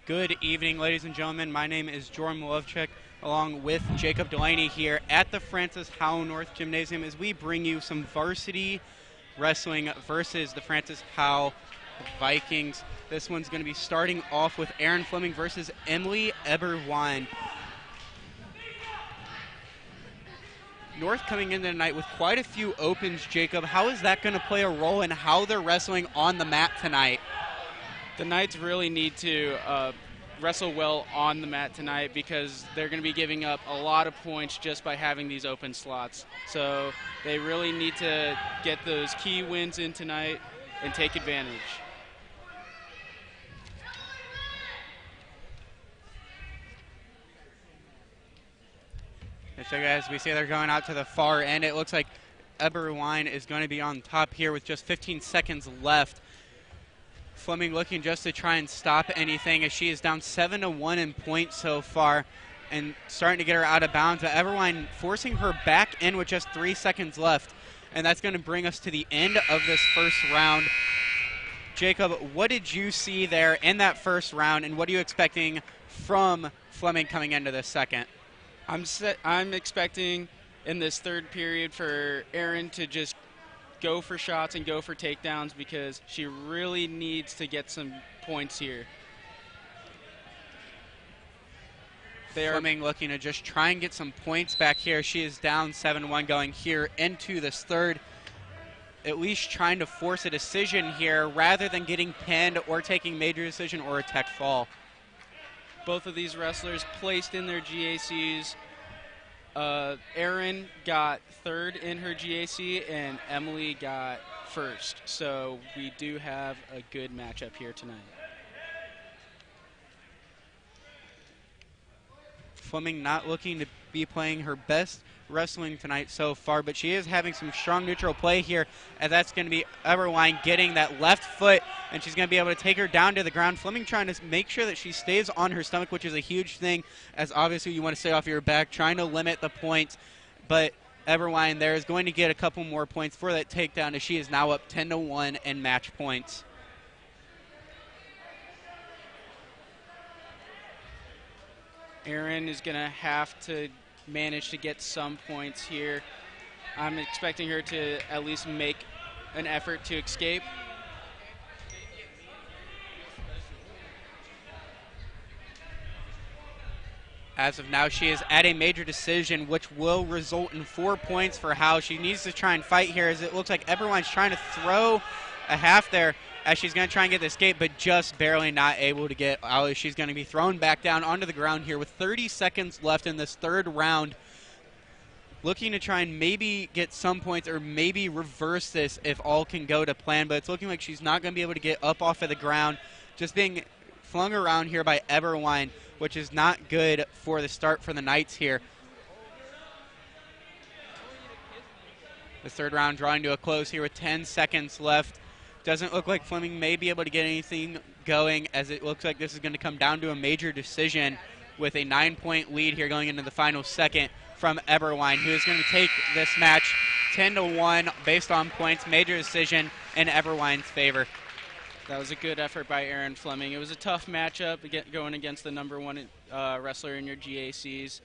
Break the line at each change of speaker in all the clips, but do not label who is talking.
Good evening, ladies and gentlemen. My name is Jordan Milovchik, along with Jacob Delaney here at the Francis Howell North Gymnasium as we bring you some varsity wrestling versus the Francis Howell Vikings. This one's going to be starting off with Erin Fleming versus Emily Eberwine. North coming into tonight with quite a few opens, Jacob. How is that going to play a role in how they're wrestling on the mat tonight?
The Knights really need to wrestle well on the mat tonight because they're going to be giving up a lot of points just by having these open slots. So they really need to get those key wins in tonight and take advantage.
So guys, we see they're going out to the far end. It looks like Eberwine is going to be on top here with just 15 seconds left. Fleming looking just to try and stop anything as she is down 7-1 in points so far and starting to get her out of bounds. But Eberwine forcing her back in with just 3 seconds left. And that's going to bring us to the end of this first round. Jacob, what did you see there in that first round, and what are you expecting from Fleming coming into this second?
I'm expecting in this third period for Erin to just go for shots and go for takedowns because she really needs to get some points here.
Fleming looking to just try and get some points back here. She is down 7-1 going here into this third. At least trying to force a decision here rather than getting pinned or taking major decision or a tech fall.
Both of these wrestlers placed in their GACs. Erin got third in her GAC and Emily got first. So we do have a good matchup here tonight.
Fleming not looking to be playing her best wrestling tonight so far, but she is having some strong neutral play here, and that's going to be Eberwine getting that left foot, and she's going to be able to take her down to the ground. Fleming trying to make sure that she stays on her stomach, which is a huge thing, as obviously you want to stay off your back, trying to limit the points, but Eberwine there is going to get a couple more points for that takedown as she is now up 10-1 in match points.
Erin is going to have to manage to get some points here. I'm expecting her to at least make an effort to escape.
As of now, she is at a major decision, which will result in 4 points for Howe. She needs to try and fight here, as it looks like Eberwine's trying to throw a half there, as she's going to try and get the escape, but just barely not able to get out. She's going to be thrown back down onto the ground here with 30 seconds left in this third round. Looking to try and maybe get some points or maybe reverse this if all can go to plan, but it's looking like she's not going to be able to get up off of the ground. Just being flung around here by Eberwine, which is not good for the start for the Knights here. The third round drawing to a close here with 10 seconds left. Doesn't look like Fleming may be able to get anything going, as it looks like this is going to come down to a major decision with a 9-point lead here going into the final second from Eberwine, who is going to take this match 10-1 based on points, major decision in Eberwine's favor.
That was a good effort by Erin Fleming. It was a tough matchup going against the #1 wrestler in your GACs.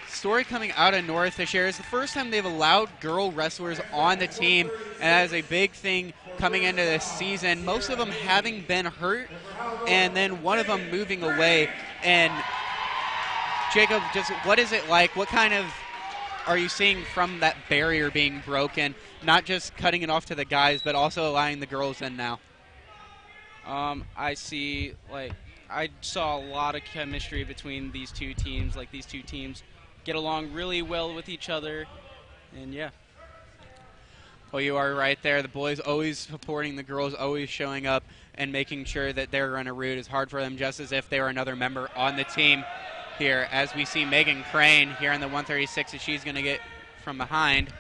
Story coming out of North this year is the first time they've allowed girl wrestlers on the team, and that is a big thing coming into this season. Most of them having been hurt, and then one of them moving away. And Jacob, just what is it like? What kind of are you seeing from that barrier being broken? Not just cutting it off to the guys, but also allowing the girls in now.
I saw a lot of chemistry between these two teams. Like, these two teams get along really well with each other, and yeah.
Well, you are right there. The boys always supporting the girls, always showing up and making sure that they're on a route is hard for them, just as if they were another member on the team here. As we see Megan Crane here in the 136 as she's going to get from behind.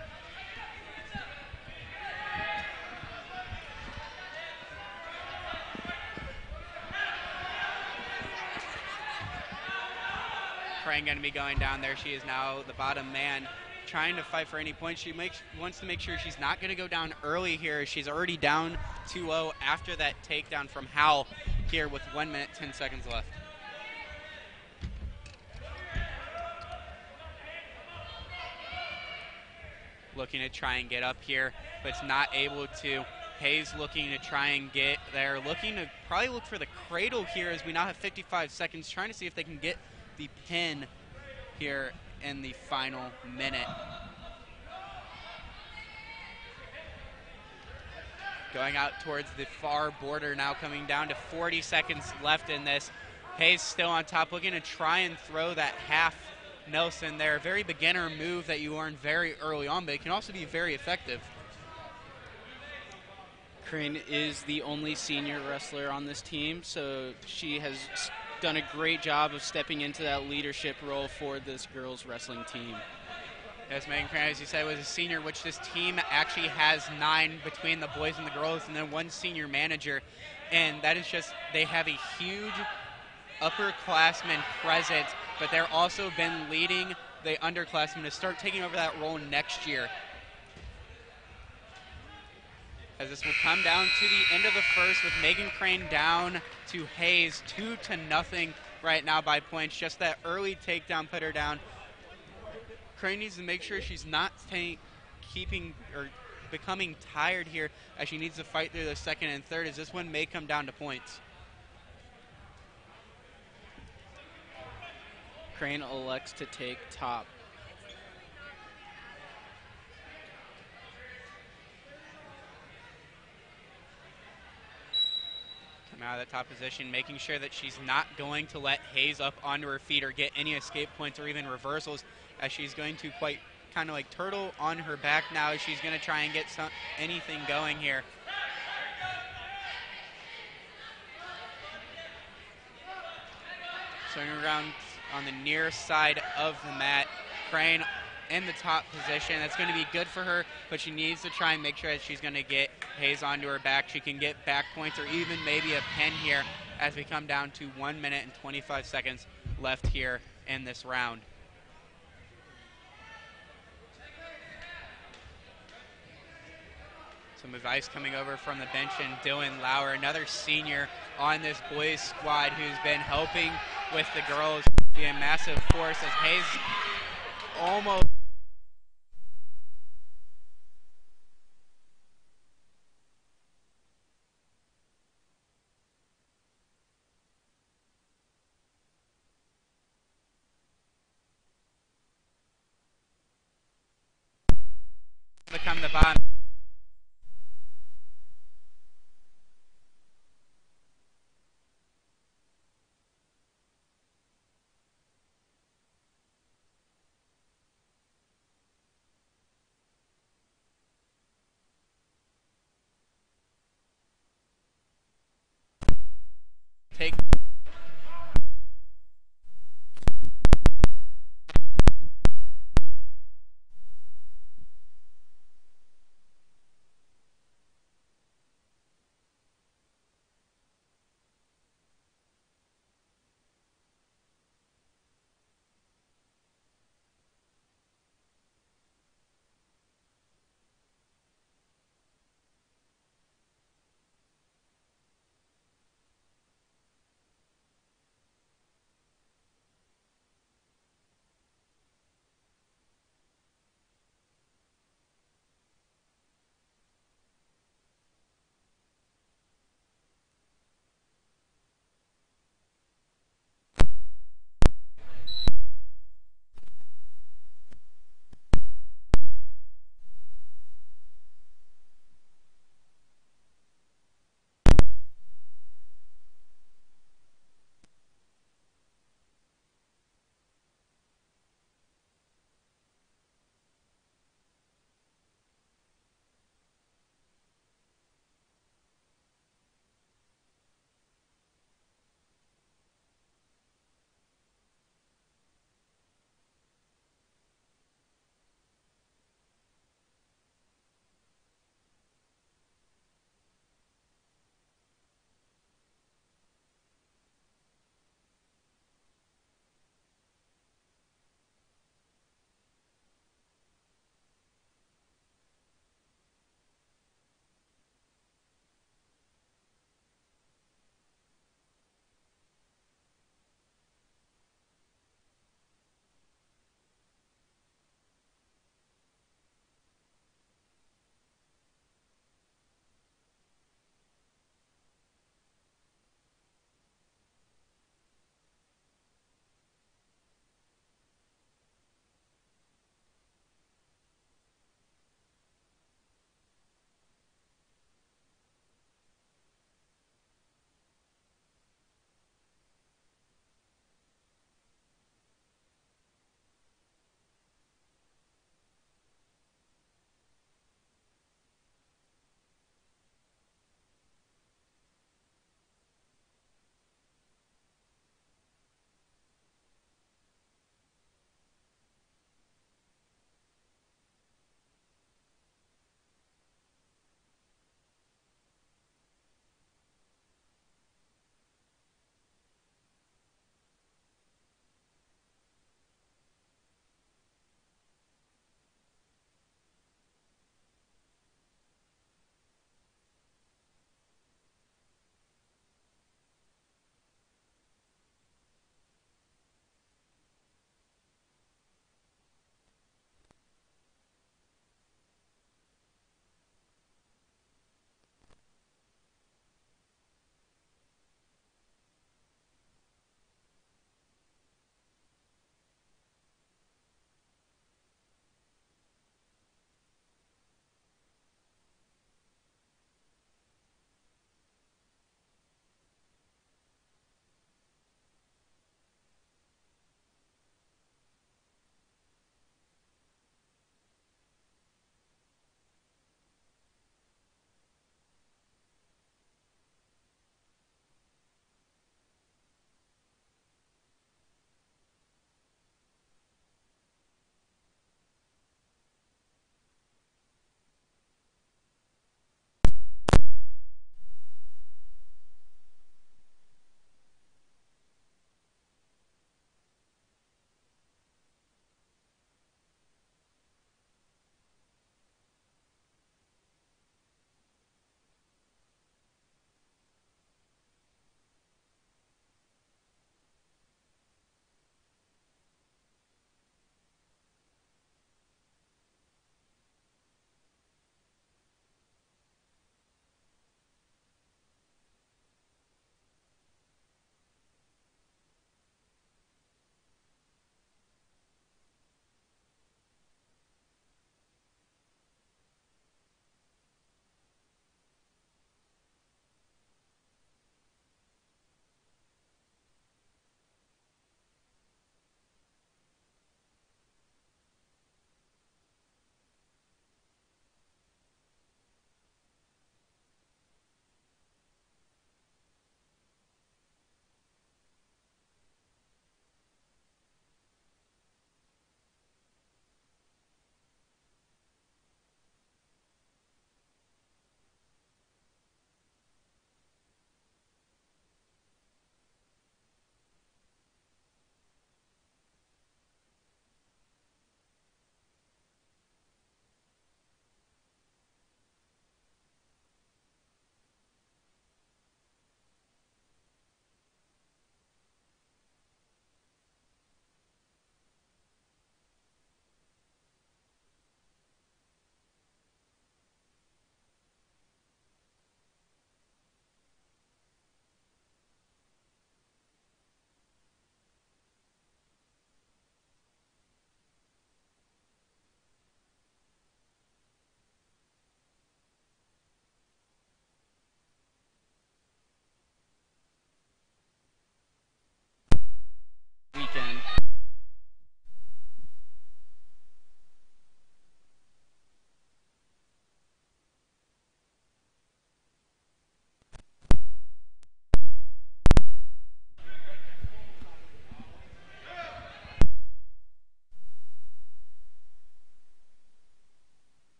Crane going to be going down there. She is now the bottom man trying to fight for any points. She wants to make sure she's not going to go down early here. She's already down 2-0 after that takedown from Howell here with 1 minute, 10 seconds left. Looking to try and get up here, but it's not able to. Hayes looking to try and get there, looking to probably look for the cradle here as we now have 55 seconds, trying to see if they can get the pin here in the final minute. Going out towards the far border now, coming down to 40 seconds left in this. Hayes still on top, looking to try and throw that half Nelson there. A very beginner move that you learn very early on, but it can also be very effective.
Crane is the only senior wrestler on this team, so she has done a great job of stepping into that leadership role for this girls wrestling team.
Yes, Megan Crane, as you said, was a senior, which this team actually has 9 between the boys and the girls, and then 1 senior manager. And that is just, they have a huge upperclassman presence, but they're also been leading the underclassmen to start taking over that role next year. As this will come down to the end of the first with Megan Crane down to Hayes 2-0 right now by points. Just that early takedown put her down. Crane needs to make sure she's not keeping or becoming tired here, as she needs to fight through the second and third, as this one may come down to points.
Crane elects to take top.
Out of that top position, making sure that she's not going to let Hayes up onto her feet or get any escape points or even reversals, as she's going to quite kind of like turtle on her back now. She's going to try and get anything going here. Swinging around on the near side of the mat. Crane in the top position. That's going to be good for her, but she needs to try and make sure that she's going to get Hayes onto her back. She can get back points or even maybe a pin here as we come down to 1 minute and 25 seconds left here in this round. Some advice coming over from the bench, and Dylan Lauer, another senior on this boys squad who's been helping with the girls, be a massive force as Hayes almost become the bottom. Take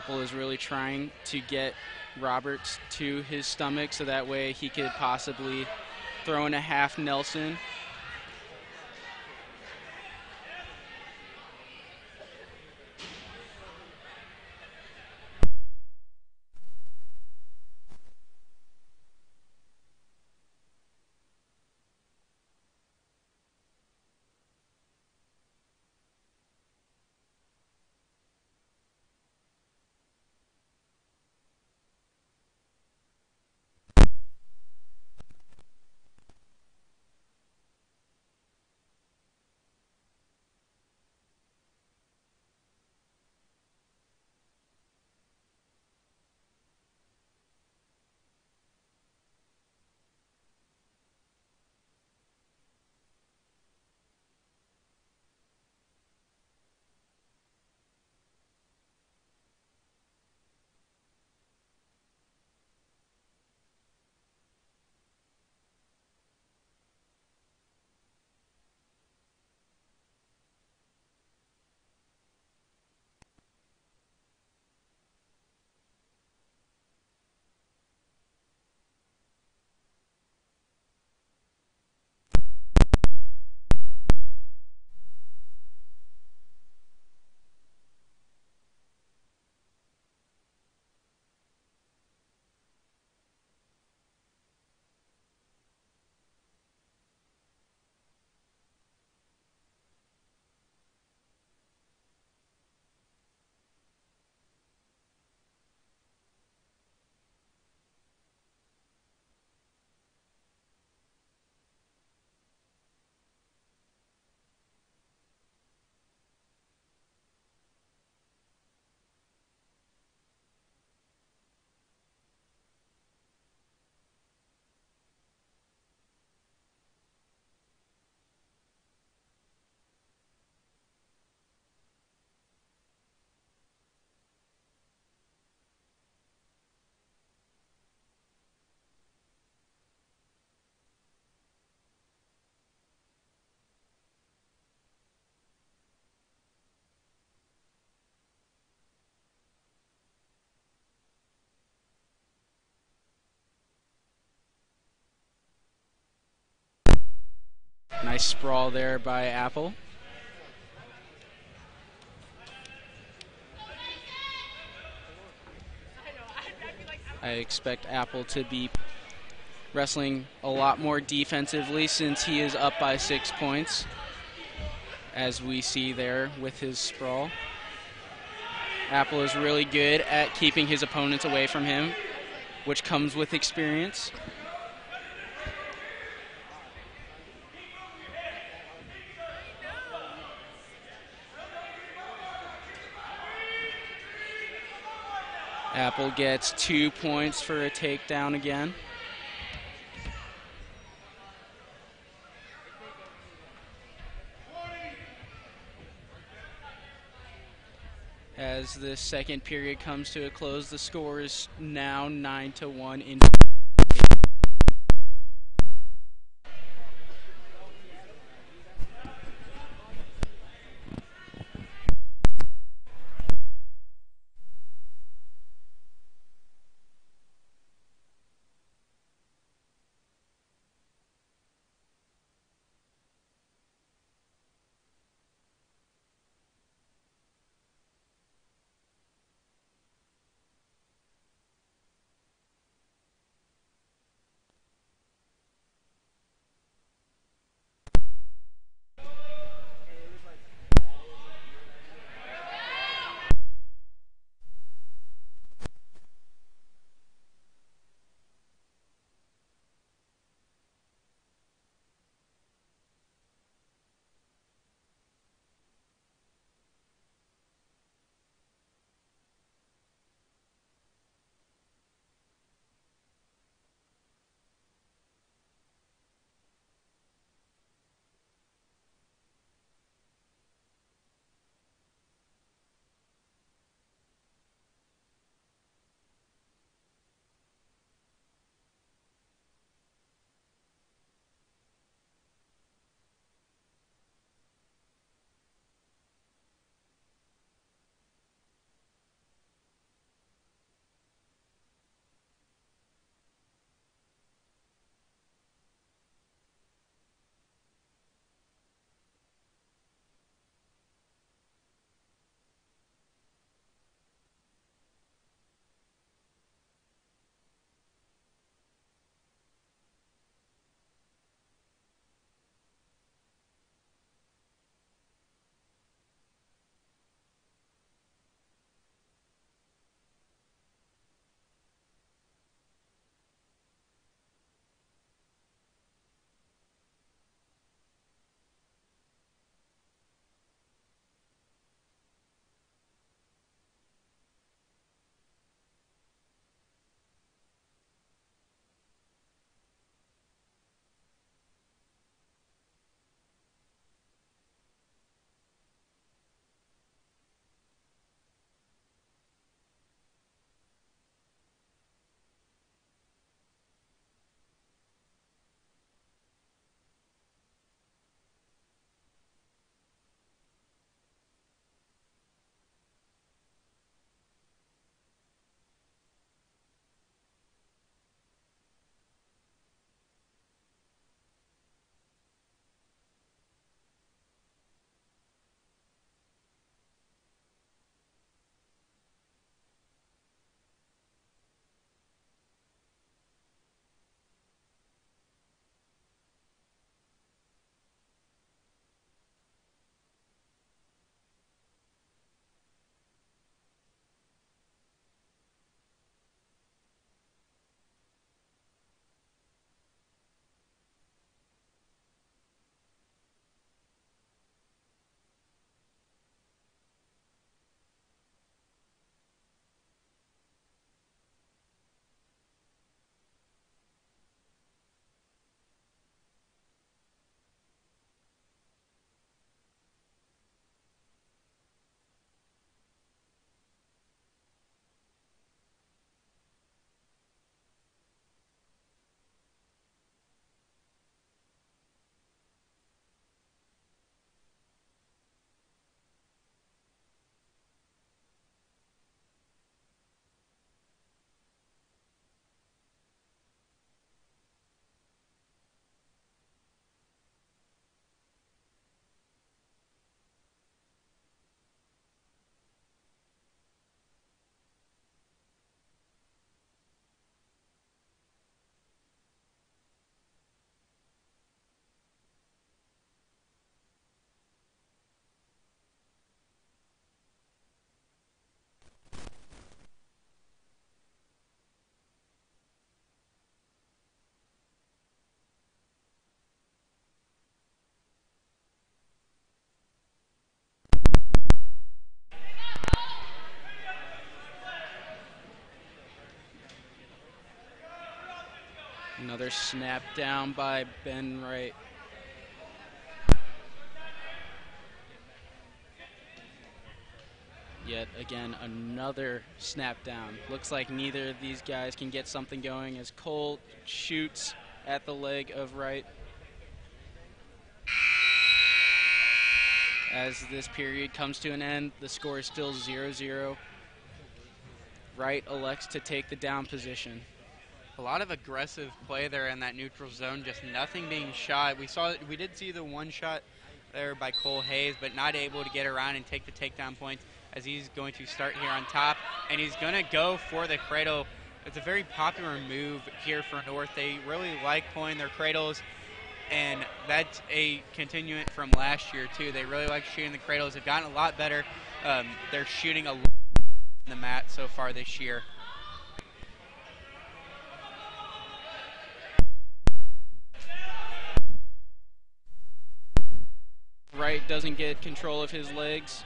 Apple is really trying to get Roberts to his stomach so that way he could possibly throw in a half Nelson. Nice sprawl there by Apple. I expect Apple to be wrestling a lot more defensively since he is up by 6 points, as we see there with his sprawl. Apple is really good at keeping his opponents away from him, which comes with experience. Apple gets 2 points for a takedown again. As the second period comes to a close, the score is now 9-1 in. Another snap down by Ben Wright. Yet again, another snap down. Looks like neither of these guys can get something going as Cole shoots at the leg of Wright. As this period comes to an end, the score is still 0-0. Wright elects to take the down position.
A lot of aggressive play there in that neutral zone, just nothing being shot. We did see the one shot there by Cole Hayes, but not able to get around and take the takedown points as he's going to start here on top, and he's going to go for the cradle. It's a very popular move here for North. They really like pulling their cradles, and that's a continuant from last year too. They really like shooting the cradles. They've gotten a lot better. They're shooting a lot on the mat so far this year.
Wright doesn't get control of his legs.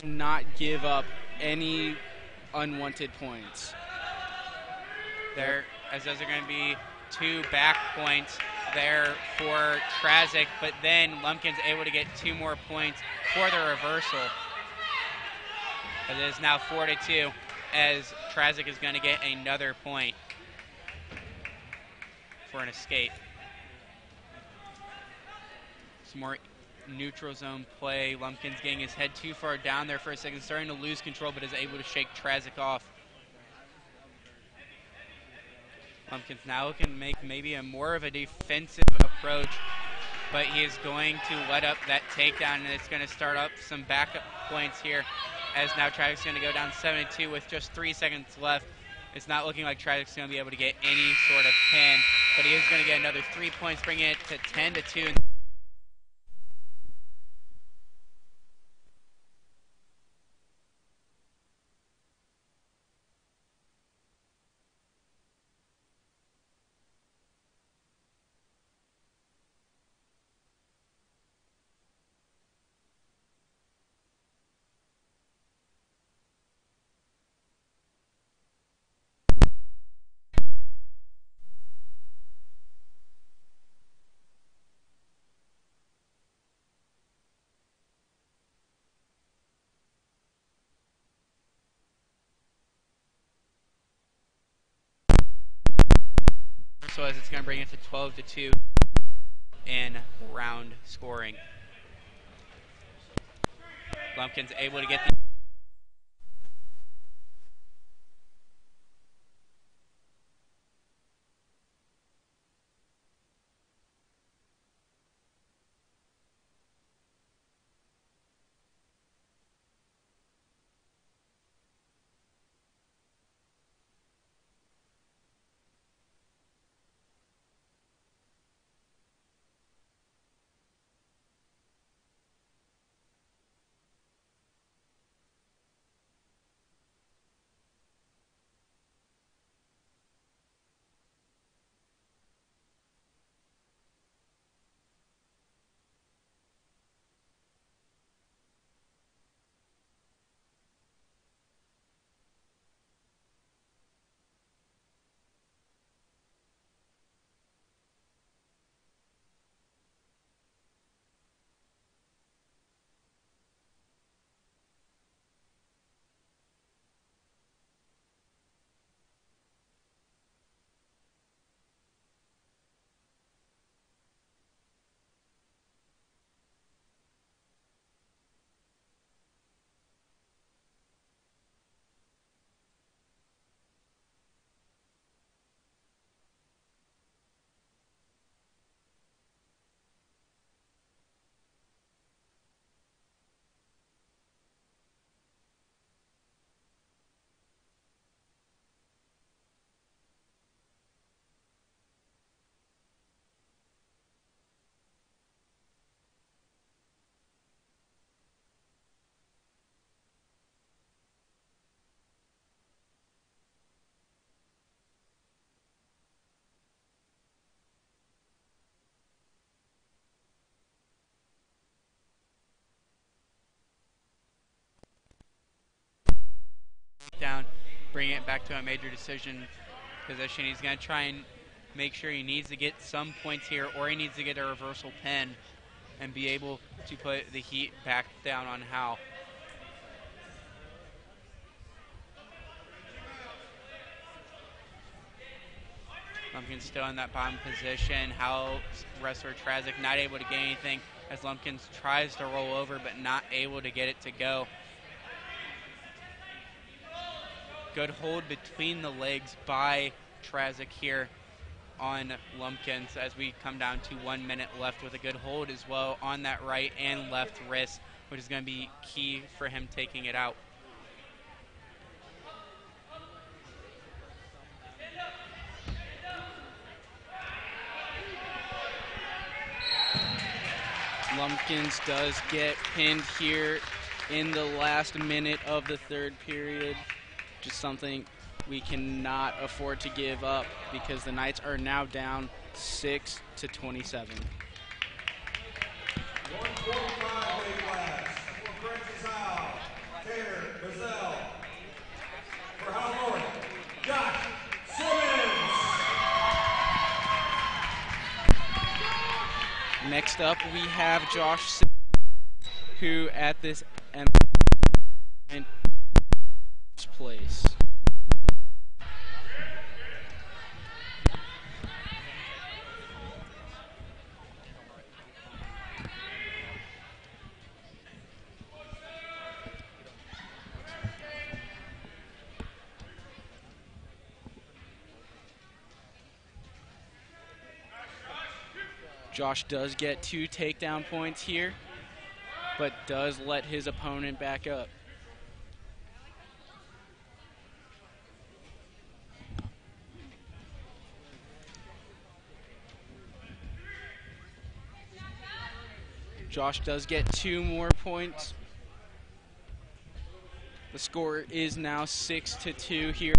not give up any unwanted points.
There, as those are going to be 2 back points there for Trazic, but then Lumpkin's able to get 2 more points for the reversal. It is now 4-2 as Trazic is going to get another point for an escape. Some more neutral zone play. Lumpkin's getting his head too far down there for a second, starting to lose control, but is able to shake Trazic off. Lumpkins now can make maybe a more of a defensive approach, but he is going to let up that takedown, and it's going to start up some backup points here, as now Trazic's going to go down 7-2 with just 3 seconds left. It's not looking like Trazic's going to be able to get any sort of pin, but he is going to get another 3 points, bringing it to 10-2. So as it's going to bring it to 12-2 in round scoring. Lumpkin's able to get the down, bring it back to a major decision position. He's going to try and make sure he needs to get some points here, or he needs to get a reversal pin and be able to put the heat back down on Howe. Lumpkin's still in that bottom position. Howe, wrestler Trazic, not able to get anything as Lumpkins tries to roll over, but not able to get it to go. Good hold between the legs by Trazic here on Lumpkins as we come down to 1 minute left, with a good hold as well on that right and left wrist, which is going to be key for him taking it out.
Lumpkins does get pinned here in the last minute of the third period. Just something we cannot afford to give up, because the Knights are now down 6-27.
145 class for Francis Howe.
Next up, we have Josh, who at this end in place. Josh does get 2 takedown points here, but does let his opponent back up. Josh does get 2 more points. The score is now 6-2 here.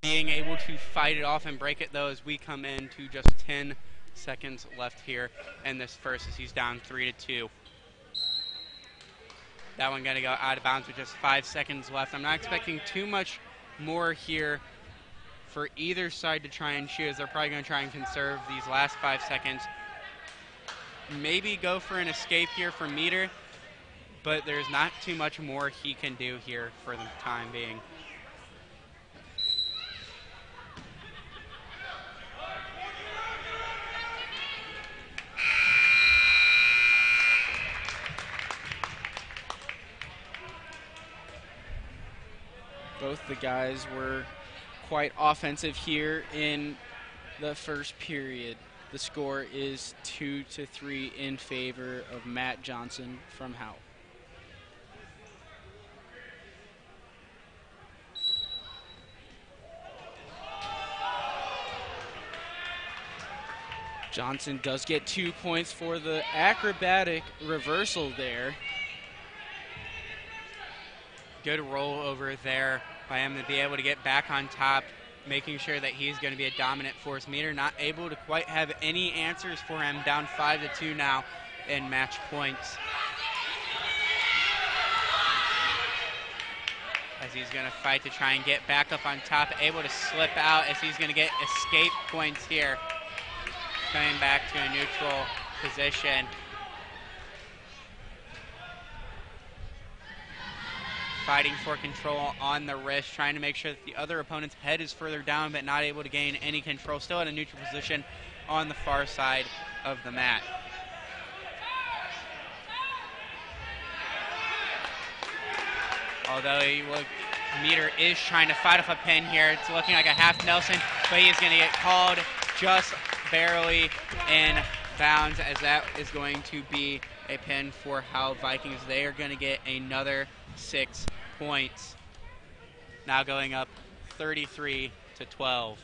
Being able to fight it off and break it, though, as we come into just 10 seconds left here in this first, as he's down 3-2. That one going to go out of bounds with just 5 seconds left. I'm not expecting too much more here for either side to try and shoot, as they're probably going to try and conserve these last 5 seconds. Maybe go for an escape here for Meter, but there's not too much more he can do here for the time being.
Both the guys were quite offensive here in the first period. The score is 2-3 in favor of Matt Johnson from Howe. Johnson does get 2 points for the acrobatic reversal there.
Good roll over there by him to be able to get back on top, making sure that he's going to be a dominant force. Meter not able to quite have any answers for him, down 5-2 now in match points. as he's going to fight to try and get back up on top, able to slip out as he's going to get escape points here. Coming back to a neutral position. Fighting for control on the wrist, trying to make sure that the other opponent's head is further down, but not able to gain any control. Still at a neutral position on the far side of the mat. Although Meter is trying to fight off a pin here. It's looking like a half Nelson, but he is going to get called just barely in bounds, as that is going to be a pin for Howell Vikings. They are going to get another 6 points. Now going up 33-12.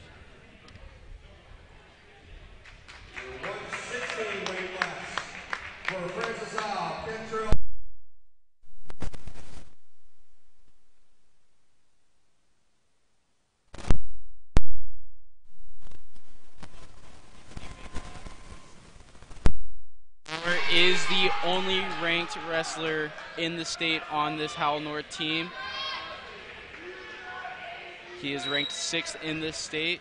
Is the only ranked wrestler in the state on this Howell North team. He is ranked 6th in this state.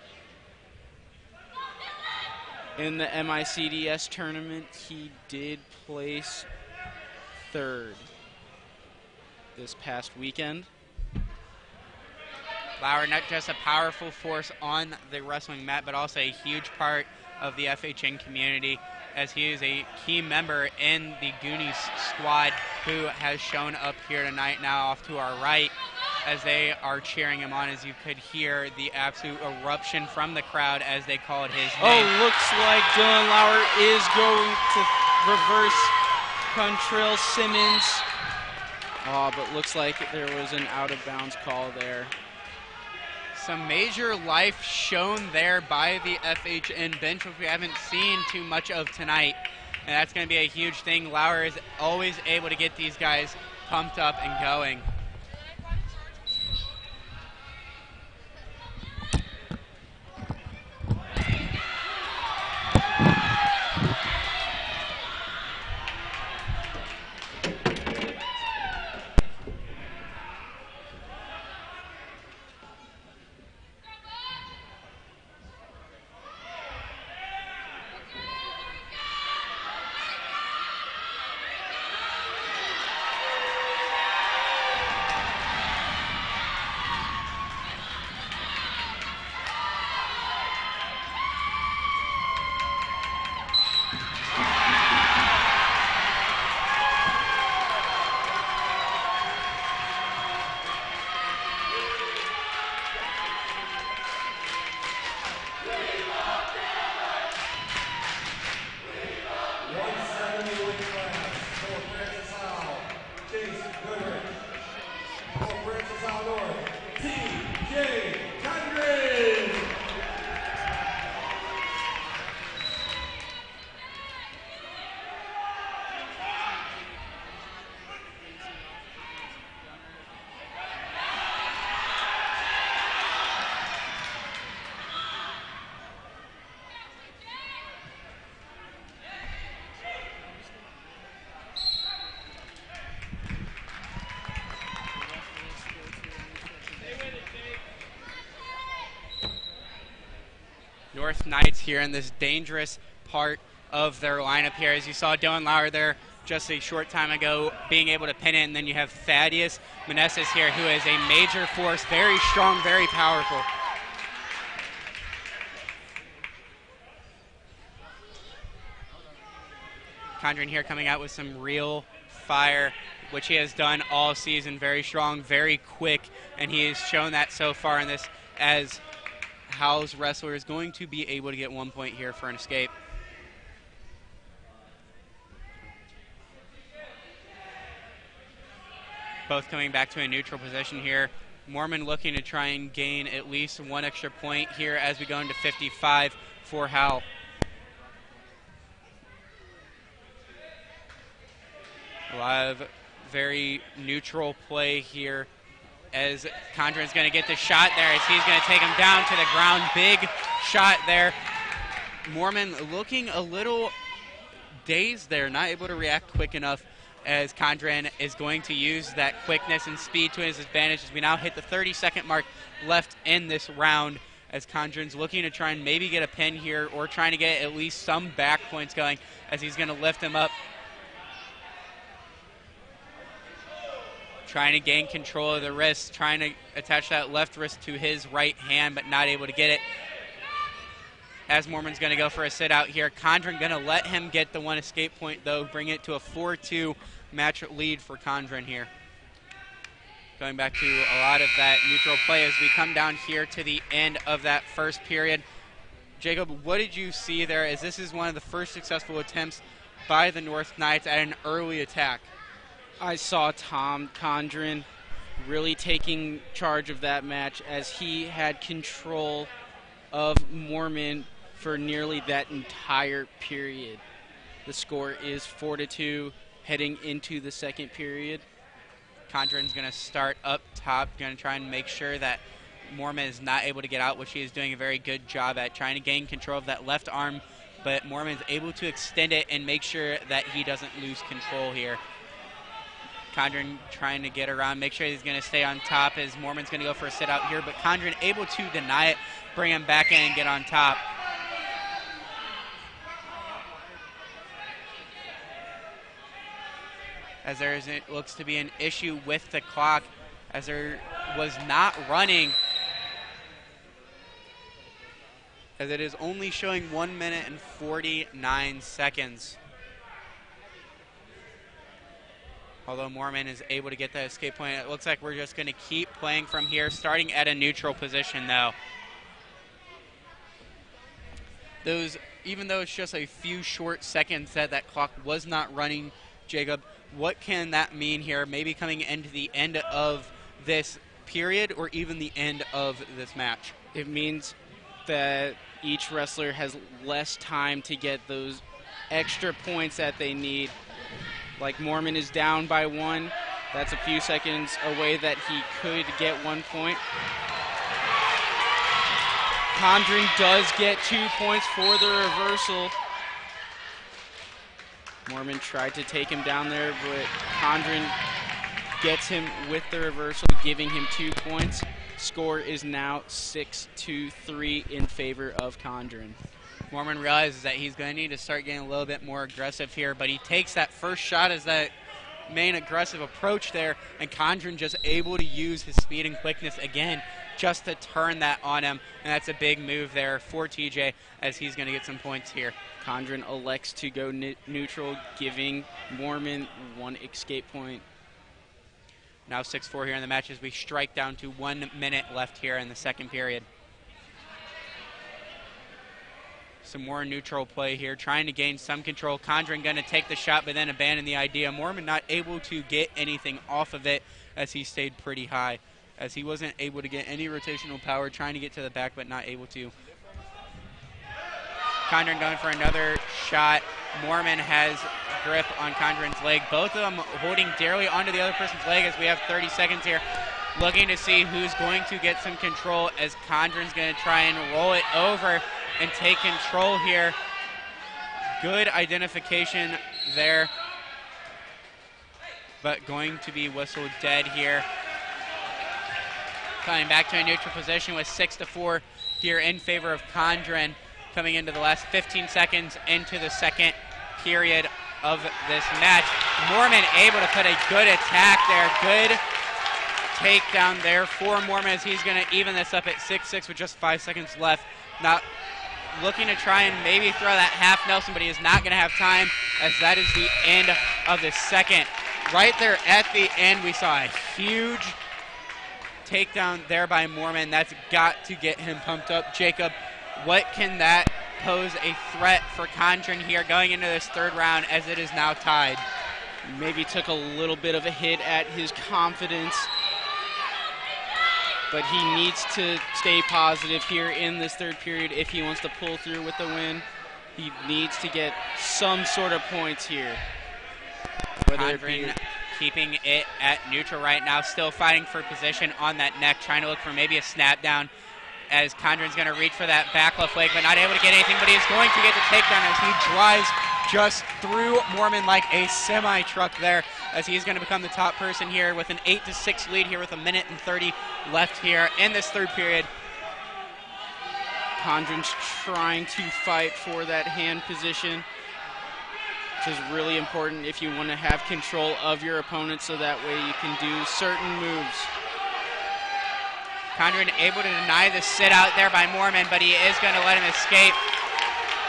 In the MICDS tournament, he did place 3rd this past weekend.
Lauer, not just a powerful force on the wrestling mat, but also a huge part of the FHN community, as he is a key member in the Goonies squad who has shown up here tonight. Now off to our right as they are cheering him on, as you could hear the absolute eruption from the crowd as they called his name.
Oh, looks like Dylan Lauer is going to reverse Contrail Simmons. Oh, but looks like there was an out-of-bounds call there.
Some major life shown there by the FHN bench, which we haven't seen too much of tonight. And that's going to be a huge thing. Lauer is always able to get these guys pumped up and going. North Knights here in this dangerous part of their lineup here. As you saw Dylan Lauer there just a short time ago being able to pin it, and then you have Thaddeus Meneses here, who is a major force, very strong, very powerful. Condren here coming out with some real fire, which he has done all season. Very strong, very quick, and he has shown that so far in this, as Howell's wrestler is going to be able to get 1 point here for an escape. Both coming back to a neutral position here. Mormon looking to try and gain at least 1 extra point here as we go into 55 for Howell. A lot of very neutral play here, as Condren's going to get the shot there, as he's going to take him down to the ground. Big shot there. Mormon looking a little dazed there, not able to react quick enough as Condren is going to use that quickness and speed to his advantage as we now hit the 30-second mark left in this round, as Condren's looking to try and maybe get a pin here or trying to get at least some back points going as he's going to lift him up. Trying to gain control of the wrist, trying to attach that left wrist to his right hand, but not able to get it. As Mormon's going to go for a sit out here. Condren going to let him get the one escape point, though, bring it to a 4-2 match lead for Condren here. Going back to a lot of that neutral play as we come down here to the end of that first period. Jacob, what did you see there, as this is one of the first successful attempts by the North Knights at an early attack?
I saw Tom Condren really taking charge of that match as he had control of Mormon for nearly that entire period. The score is 4-2 heading into the second period.
Condren's going to start up top, going to try and make sure that Mormon is not able to get out, which he is doing a very good job at, trying to gain control of that left arm, but Mormon's able to extend it and make sure that he doesn't lose control here. Condren trying to get around, make sure he's going to stay on top as Mormon's going to go for a sit out here, but Condren able to deny it, bring him back in and get on top. As there is, it looks to be an issue with the clock, as there was not running, as it is only showing 1 minute and 49 seconds. Although Mormon is able to get that escape point, it looks like we're just going to keep playing from here, starting at a neutral position though. Even though it's just a few short seconds that clock was not running, Jacob, what can that mean here, maybe coming into the end of this period or even the end of this match?
It means that each wrestler has less time to get those extra points that they need. Like Mormon is down by 1. That's a few seconds away that he could get 1 point. Condren does get 2 points for the reversal. Mormon tried to take him down there, but Condren gets him with the reversal, giving him 2 points. Score is now 6-3 in favor of Condren.
Mormon realizes that he's going to need to start getting a little bit more aggressive here, but he takes that first shot as that main aggressive approach there, and Condren just able to use his speed and quickness again just to turn that on him, and that's a big move there for TJ as he's going to get some points here.
Condren elects to go neutral, giving Mormon 1 escape point.
Now 6-4 here in the match as we strike down to 1 minute left here in the second period. Some more neutral play here, trying to gain some control. Condren going to take the shot, but then abandon the idea. Mormon not able to get anything off of it as he stayed pretty high, as he wasn't able to get any rotational power, trying to get to the back, but not able to. Condren going for another shot. Mormon has grip on Condren's leg. Both of them holding dearly onto the other person's leg as we have 30 seconds here. Looking to see who's going to get some control as Condren's going to try and roll it over and take control here. Good identification there, but going to be whistled dead here. Coming back to a neutral position with 6-4 here in favor of Condren, coming into the last 15 seconds into the second period of this match. Mormon able to put a good attack there. Good takedown there for Mormon as he's going to even this up at 6-6 with just 5 seconds left. Now looking to try and maybe throw that half Nelson, but he is not going to have time as that is the end of the second. Right there at the end, we saw a huge takedown there by Mormon. That's got to get him pumped up. Jacob, what can that pose a threat for Condren here going into this third round as it is now tied?
Maybe took a little bit of a hit at his confidence, but he needs to stay positive here in this third period if he wants to pull through with the win. He needs to get some sort of points here.
Condren keeping it at neutral right now, still fighting for position on that neck, trying to look for maybe a snap down as Condren's going to reach for that back left leg, but not able to get anything, but he's going to get the takedown as he drives just threw Mormon like a semi-truck there, as he's going to become the top person here with an 8-6 lead here with 1:30 left here in this third period.
Condren's trying to fight for that hand position, which is really important if you want to have control of your opponent, so that way you can do certain moves.
Condren able to deny the sit out there by Mormon, but he is going to let him escape.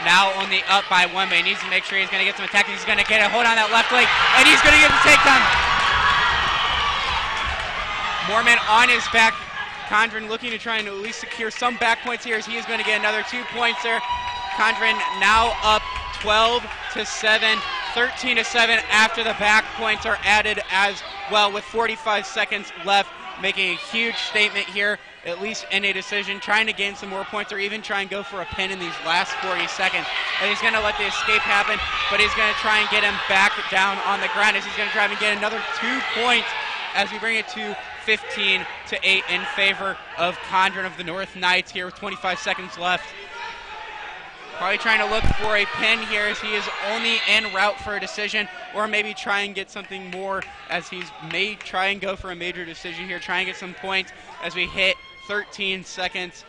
Now only up by 1, but he needs to make sure he's going to get some attack. He's going to get a hold on that left leg, and he's going to get the takedown. Mormon on his back. Condren looking to try and at least secure some back points here, as he is going to get another 2 points there. Condren now up 12-7, 13-7 after the back points are added as well, with 45 seconds left, making a huge statement here, at least in a decision, trying to gain some more points or even try and go for a pin in these last 40 seconds. And he's going to let the escape happen, but he's going to try and get him back down on the ground, as he's going to try and get another 2 points as we bring it to 15-8 in favor of Condren of the North Knights here with 25 seconds left. Probably trying to look for a pin here, as he is only en route for a decision, or maybe try and get something more, as he's may try and go for a major decision here, try and get some points as we hit 13 seconds.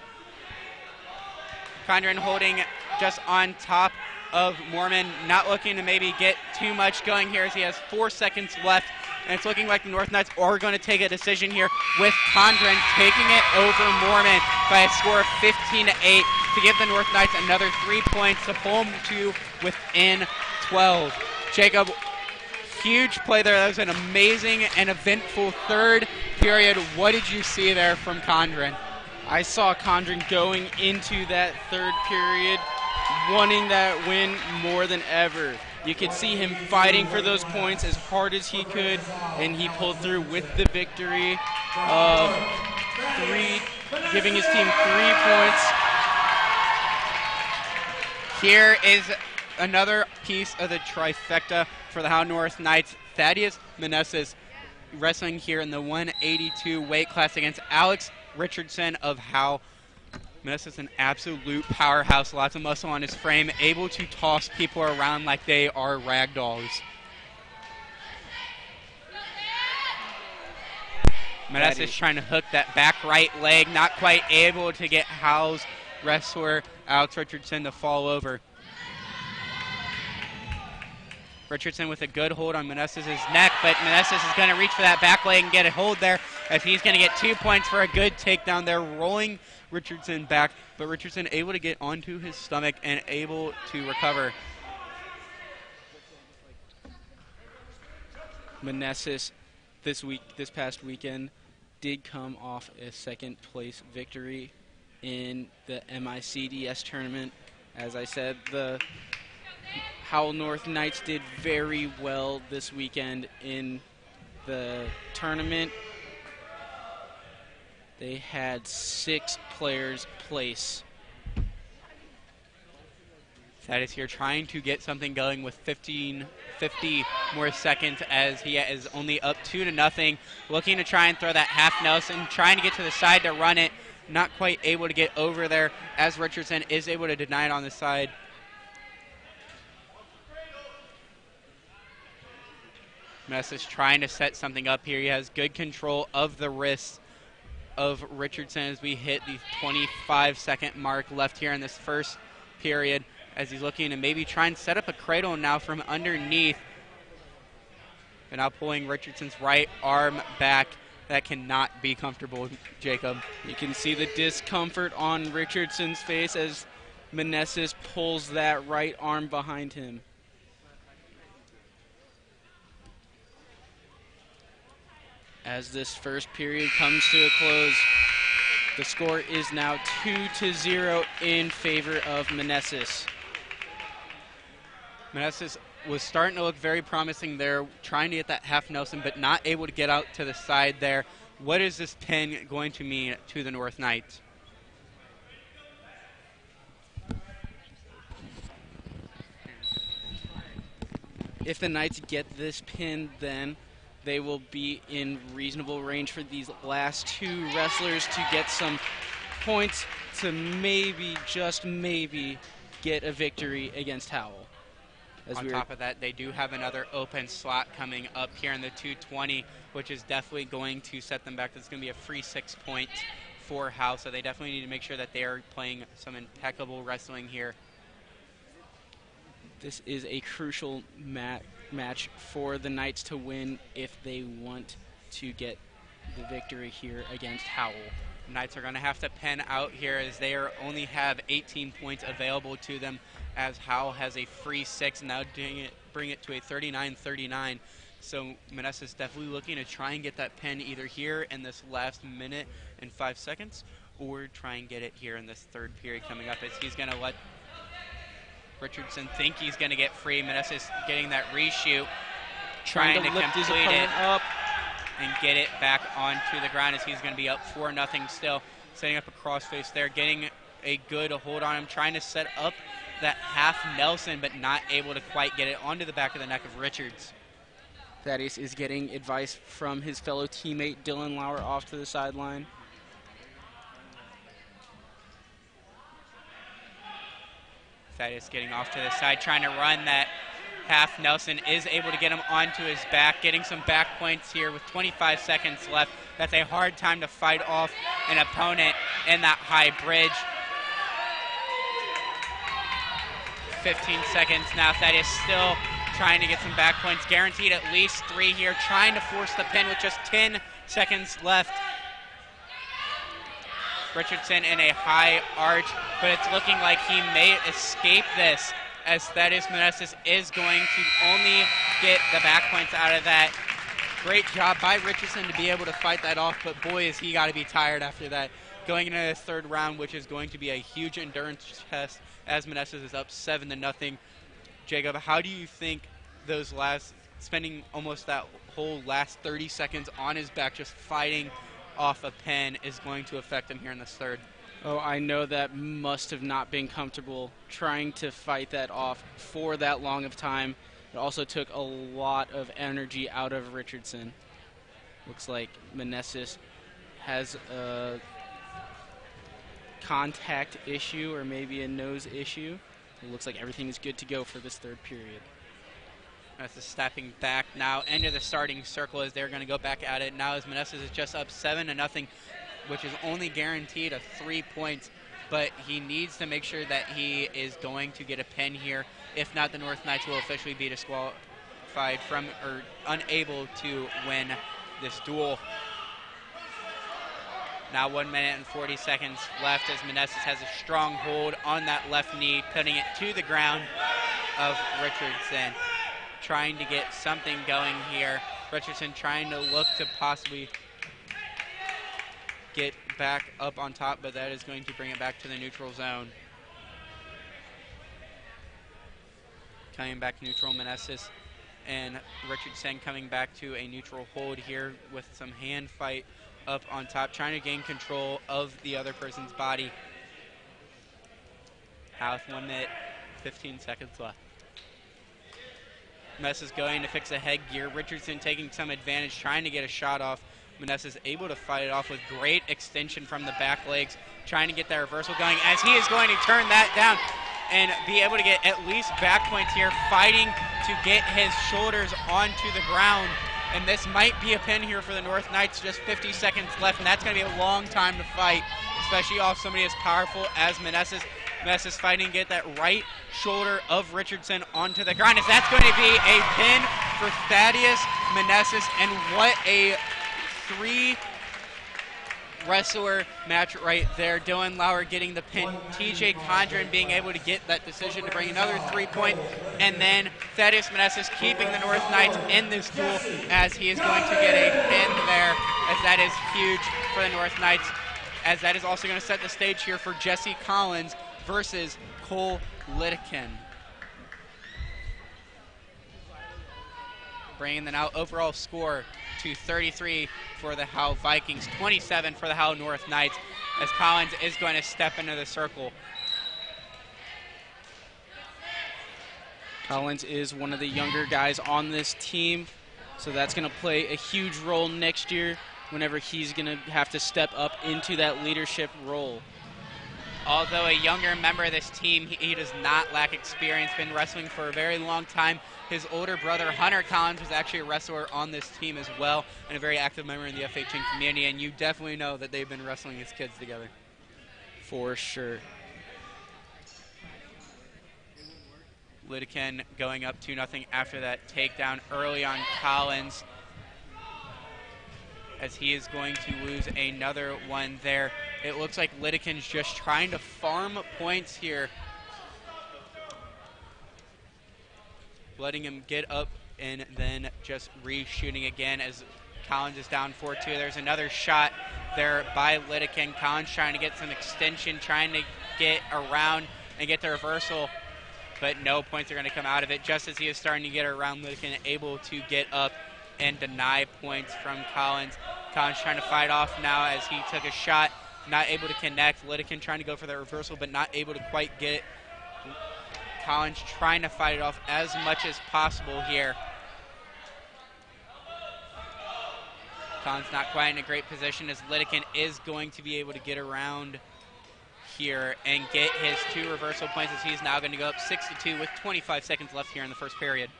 Condren holding just on top of Mormon, not looking to maybe get too much going here, as he has 4 seconds left. And it's looking like the North Knights are going to take a decision here, with Condren taking it over Mormon by a score of 15-8 to give the North Knights another 3 points to pull them to within 12. Jacob, huge play there. That was an amazing and eventful third period. What did you see there from Condren?
I saw Condren going into that third period wanting that win more than ever. You could see him fighting for those points as hard as he could, and he pulled through with the victory of 3, giving his team 3 points.
Here is another piece of the trifecta for the Howe North Knights. Thaddeus Meneses wrestling here in the 182 weight class against Alex Richardson of Howe. Meneses is an absolute powerhouse, lots of muscle on his frame, able to toss people around like they are rag dolls. Meneses trying to hook that back right leg, not quite able to get Howe's wrestler Alex Richardson to fall over. Richardson with a good hold on Meneses' neck, but Meneses is going to reach for that back leg and get a hold there, as he's going to get 2 points for a good takedown there, rolling Richardson back, but Richardson able to get onto his stomach and able to recover.
Meneses this past weekend did come off a second place victory in the MICDS tournament. As I said, the Howell North Knights did very well this weekend in the tournament. They had 6 players place.
Thaddeus here trying to get something going with 50 more seconds, as he is only up 2-0. Looking to try and throw that half Nelson, trying to get to the side to run it. Not quite able to get over there, as Richardson is able to deny it on the side. Meneses trying to set something up here. He has good control of the wrists of Richardson as we hit the 25-second mark left here in this first period, as he's looking to maybe try and set up a cradle now from underneath. And now pulling Richardson's right arm back. That cannot be comfortable, Jacob.
You can see the discomfort on Richardson's face as Meneses pulls that right arm behind him. As this first period comes to a close, the score is now 2-0 in favor of Meneses.
Meneses was starting to look very promising there, trying to get that half Nelson, but not able to get out to the side there. What is this pin going to mean to the North Knights?
If the Knights get this pin, then they will be in reasonable range for these last 2 wrestlers to get some points to maybe, just maybe, get a victory against Howell.
On top of that, they do have another open slot coming up here in the 220, which is definitely going to set them back. That's going to be a free 6 points for Howe, so they definitely need to make sure that they are playing some impeccable wrestling here.
This is a crucial match for the Knights to win if they want to get the victory here against Howell.
Knights are going to have to pen out here as they only have 18 points available to them, as Howell has a free 6, now bring it to a 39-39. So Manassas definitely looking to try and get that pen either here in this last minute and 5 seconds, or try and get it here in this third period coming up, as he's going to let Richardson think he's going to get free. Manassas getting that reshoot, trying to
lift his
complete it
up
and get it back onto the ground, as he's going to be up 4-0 still. Setting up a crossface there, getting a good hold on him, trying to set up that half Nelson, but not able to quite get it onto the back of the neck of Richards.
Thaddeus is getting advice from his fellow teammate Dylan Lauer off to the sideline.
Thaddeus getting off to the side, trying to run that half. Nelson is able to get him onto his back, getting some back points here with 25 seconds left. That's a hard time to fight off an opponent in that high bridge. 15 seconds now. Thaddeus still trying to get some back points, guaranteed at least 3 here, trying to force the pin with just 10 seconds left. Richardson in a high arch, but it's looking like he may escape this, as Thaddeus Manassas is going to only get the back points out of that. Great job by Richardson to be able to fight that off, but boy, is he got to be tired after that. Going into the third round, which is going to be a huge endurance test, as Manassas is up 7-0. Jacob, how do you think those spending almost that whole last 30 seconds on his back just fighting off a pen is going to affect him here in this third?
Oh, I know that must have not been comfortable trying to fight that off for that long of time. It also took a lot of energy out of Richardson. Looks like Manassas has a contact issue or maybe a nose issue. It looks like everything is good to go for this third period.
Manassas stepping back now into the starting circle as they're going to go back at it now, as Manassas is just up 7-0, which is only guaranteed of 3 points, but he needs to make sure that he is going to get a pin here. If not, the North Knights will officially be disqualified from or unable to win this duel. Now 1 minute and 40 seconds left, as Manassas has a strong hold on that left knee, putting it to the ground of Richardson. Trying to get something going here. Richardson trying to look to possibly get back up on top, but that is going to bring it back to the neutral zone. Coming back neutral, Manassas and Richardson coming back to a neutral hold here with some hand fight up on top, trying to gain control of the other person's body. Now with 1 minute, 15 seconds left. Manassas going to fix a headgear. Richardson taking some advantage, trying to get a shot off. Manassas able to fight it off with great extension from the back legs, trying to get that reversal going, as he is going to turn that down and be able to get at least back points here, fighting to get his shoulders onto the ground. And this might be a pin here for the North Knights. Just 50 seconds left, and that's going to be a long time to fight, especially off somebody as powerful as Manassas. Manassas fighting to get that right shoulder of Richardson onto the ground, as that's going to be a pin for Thaddeus Manassas. And what a 3 wrestler match right there. Dylan Lauer getting the pin, TJ Condren being able to get that decision to bring another 3 point, and then Thaddeus Manassas keeping the North Knights in this duel, as he is going to get a pin there, as that is huge for the North Knights, as that is also going to set the stage here for Jesse Collins versus Cole Littikin. Bringing the now overall score to 33 for the Howe Vikings, 27 for the Howe North Knights, as Collins is going to step into the circle.
Collins is one of the younger guys on this team, so that's going to play a huge role next year whenever he's going to have to step up into that leadership role.
Although a younger member of this team, he does not lack experience, been wrestling for a very long time. His older brother, Hunter Collins, was actually a wrestler on this team as well, and a very active member in the FHN community, and you definitely know that they've been wrestling as kids together.
For sure.
Lidekin going up 2-0 after that takedown early on Collins, as he is going to lose another one there. It looks like Lidekin's just trying to farm points here, letting him get up and then just re-shooting again as Collins is down 4-2. There's another shot there by Lidekin. Collins trying to get some extension, trying to get around and get the reversal, but no points are going to come out of it. Just as he is starting to get around, Lidekin able to get up and deny points from Collins. Collins trying to fight off now as he took a shot, not able to connect. Lidekin trying to go for that reversal, but not able to quite get it. Collins trying to fight it off as much as possible here. Collins not quite in a great position, as Lidekin is going to be able to get around here and get his 2 reversal points, as he's now going to go up 6-2 with 25 seconds left here in the first period.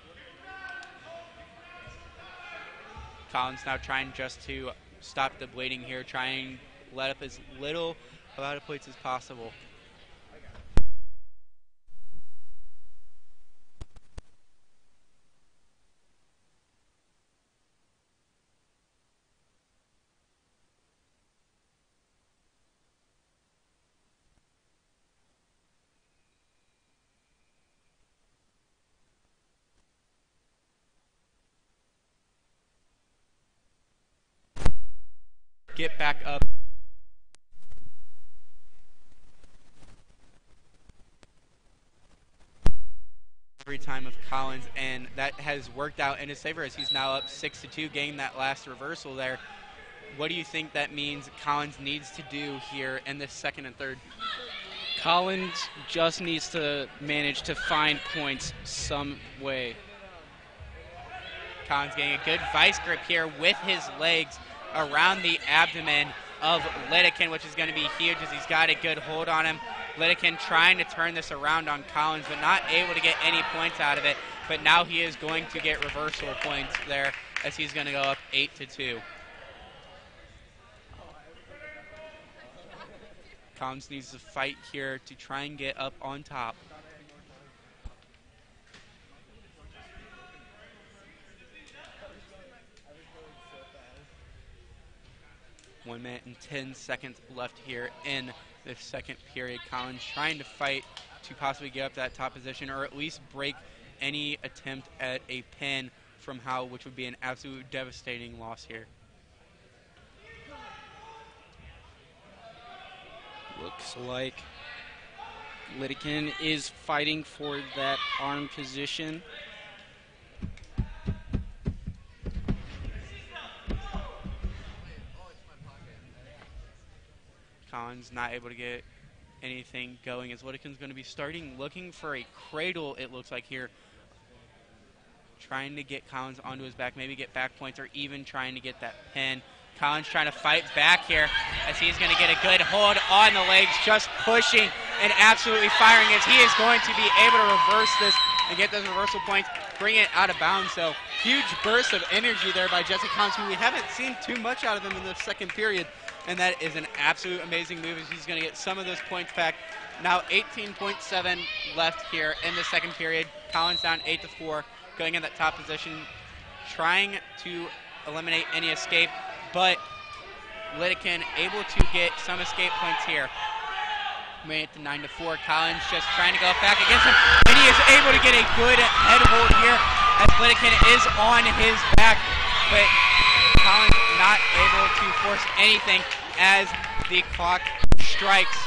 Collins now trying just to stop the bleeding here, trying to let up as little amount of points as possible. Get back up. Every time of Collins, and that has worked out in his favor as he's now up 6-2, getting that last reversal there. What do you think that means Collins needs to do here in this second and third?
Collins just needs to manage to find points some way.
Collins getting a good vice grip here with his legs around the abdomen of Lidekin, which is going to be huge as he's got a good hold on him. Lidekin trying to turn this around on Collins, but not able to get any points out of it. But now he is going to get reversal points there, as he's going to go up 8-2. Collins needs to fight here to try and get up on top. 1 minute and 10 seconds left here in the second period. Collins trying to fight to possibly get up to that top position, or at least break any attempt at a pin from Howell, which would be an absolute devastating loss here.
Looks like Lidekin is fighting for that arm position.
Collins not able to get anything going, as Lidekin's going to be starting looking for a cradle, it looks like here. Trying to get Collins onto his back, maybe get back points, or even trying to get that pin. Collins trying to fight back here as he's going to get a good hold on the legs, just pushing and absolutely firing as he is going to be able to reverse this and get those reversal points, bring it out of bounds. So huge burst of energy there by Jesse Collins, who we haven't seen too much out of him in the second period. And that is an absolute amazing move as he's going to get some of those points back. Now 18.7 left here in the second period. Collins down 8-4, going in that top position, trying to eliminate any escape, but Lidekin able to get some escape points here. Made it to 9-4. Collins just trying to go back against him, and he is able to get a good head hold here as Lidekin is on his back, but Collins not able to force anything as the clock strikes,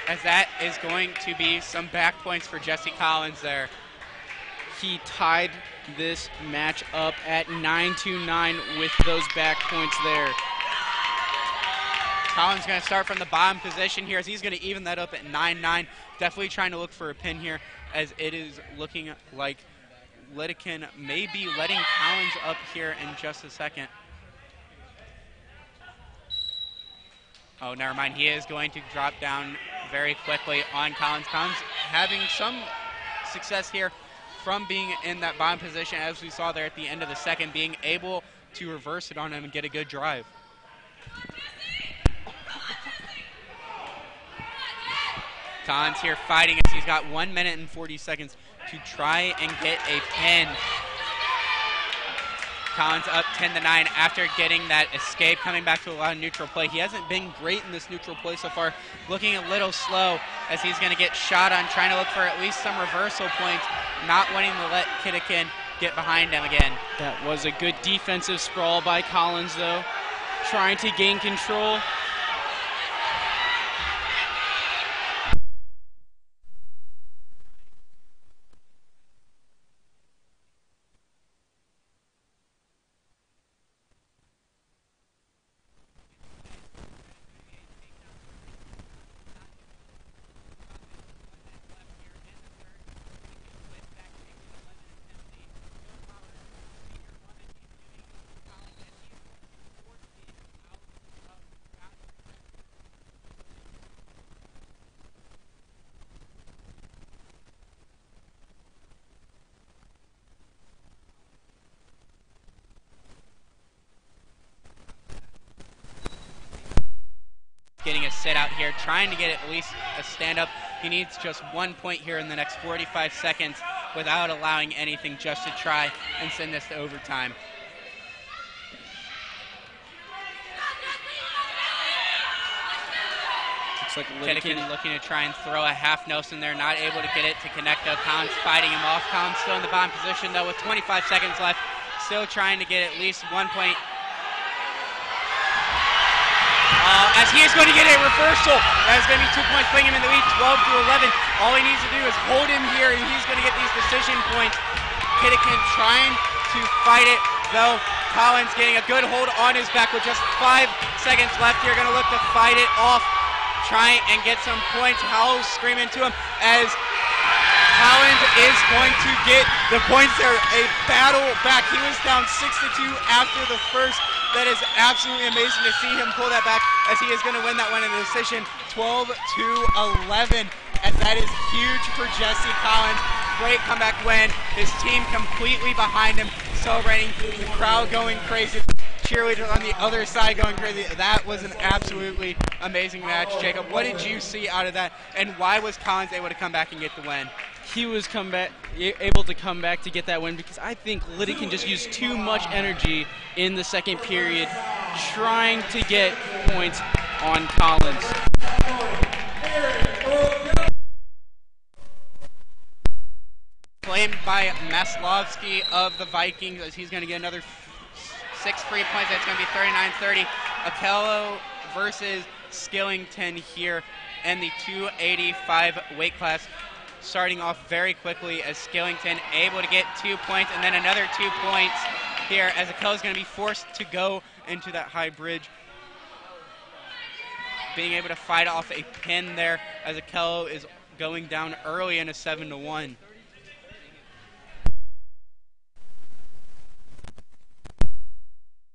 as that is going to be some back points for Jesse Collins there.
He tied this match up at 9-9 with those back points there.
Collins going to start from the bottom position here as he's going to even that up at 9-9. Definitely trying to look for a pin here, as it is looking like Lidekin may be letting Collins up here in just a second. Oh, never mind. He is going to drop down very quickly on Collins. Collins having some success here from being in that bottom position, as we saw there at the end of the second, being able to reverse it on him and get a good drive. Collins here fighting as he's got 1 minute and 40 seconds to try and get a pin. Collins up 10-9 after getting that escape, coming back to a lot of neutral play. He hasn't been great in this neutral play so far, looking a little slow as he's going to get shot on, trying to look for at least some reversal points, not wanting to let Kittikin get behind him again.
That was a good defensive sprawl by Collins, though, trying to gain control.
Getting a sit out here, trying to get at least a stand-up. He needs just 1 point here in the next 45 seconds without allowing anything, just to try and send this to overtime.
Looks like
Kittikin looking to try and throw a half nose in there, not able to get it to connect though. Collins fighting him off. Collins still in the bottom position though with 25 seconds left, still trying to get at least 1 point. As he is going to get a reversal. That is going to be 2 points, putting him in the lead, 12-11. All he needs to do is hold him here, and he's going to get these decision points. Kittikin trying to fight it, though. Collins getting a good hold on his back with just 5 seconds left here. Going to look to fight it off, try and get some points. Howell's screaming to him as Collins is going to get the points there. A battle back. He was down 6-2 after the first. That is absolutely amazing to see him pull that back, as he is going to win that one in the decision, 12-11. As that is huge for Jesse Collins. Great comeback win. His team completely behind him, celebrating. The crowd going crazy. Cheerleaders on the other side going crazy. That was an absolutely amazing match. Jacob, what did you see out of that, and why was Collins able to come back and get the win?
He was able to come back to get that win because I think Liddy can just use too much energy in the second period trying to get points on Collins.
Claimed by Maslovsky of the Vikings, as he's going to get another 6 free points. That's going to be 39-30. Akello versus Skillington here in the 285 weight class. Starting off very quickly as Skillington able to get 2 points, and then another 2 points here as Akello is going to be forced to go into that high bridge. Being able to fight off a pin there as Akello is going down early in a 7-1.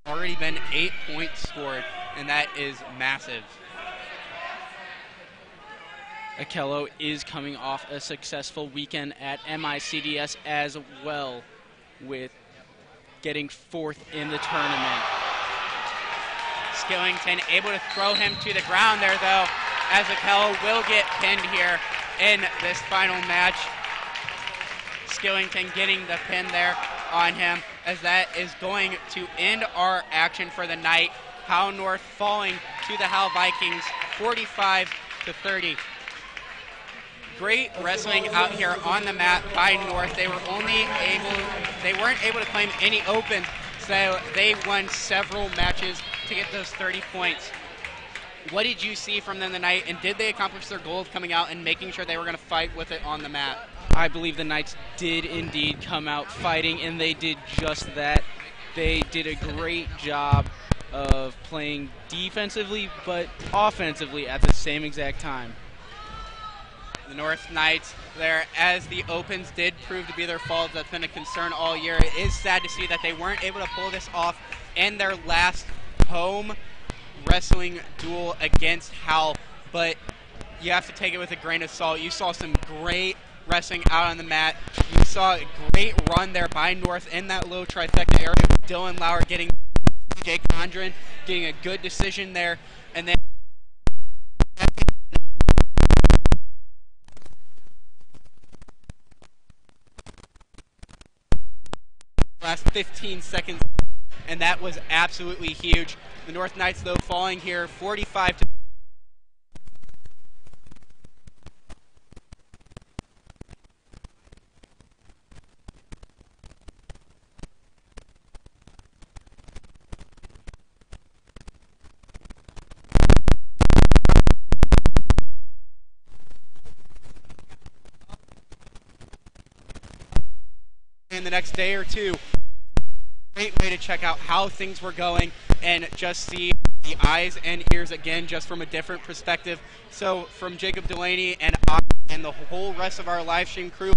Already been 8 points scored, and that is massive.
Akello is coming off a successful weekend at MICDS as well, with getting 4th in the tournament.
Skillington able to throw him to the ground there, though, as Akello will get pinned here in this final match. Skillington getting the pin there on him, as that is going to end our action for the night. Howell North falling to the Howell Vikings 45-30. Great wrestling out here on the mat by North. They weren't able to claim any opens, so they won several matches to get those 30 points. What did you see from them tonight, and did they accomplish their goal of coming out and making sure they were going to fight with it on the mat?
I believe the Knights did indeed come out fighting, and they did just that. They did a great job of playing defensively but offensively at the same exact time.
The North Knights there, as the opens did prove to be their fault. That's been a concern all year. It is sad to see that they weren't able to pull this off in their last home wrestling duel against Hal, but you have to take it with a grain of salt. You saw some great wrestling out on the mat. You saw a great run there by North in that low trifecta area with Dylan Lauer getting Jake Condren, getting a good decision there, and then last 15 seconds, and that was absolutely huge. The North Knights, though, falling here 45 to in the next day or two. Great way to check out how things were going and just see the eyes and ears again just from a different perspective. So from Jacob Delaney and I and the whole rest of our live stream crew,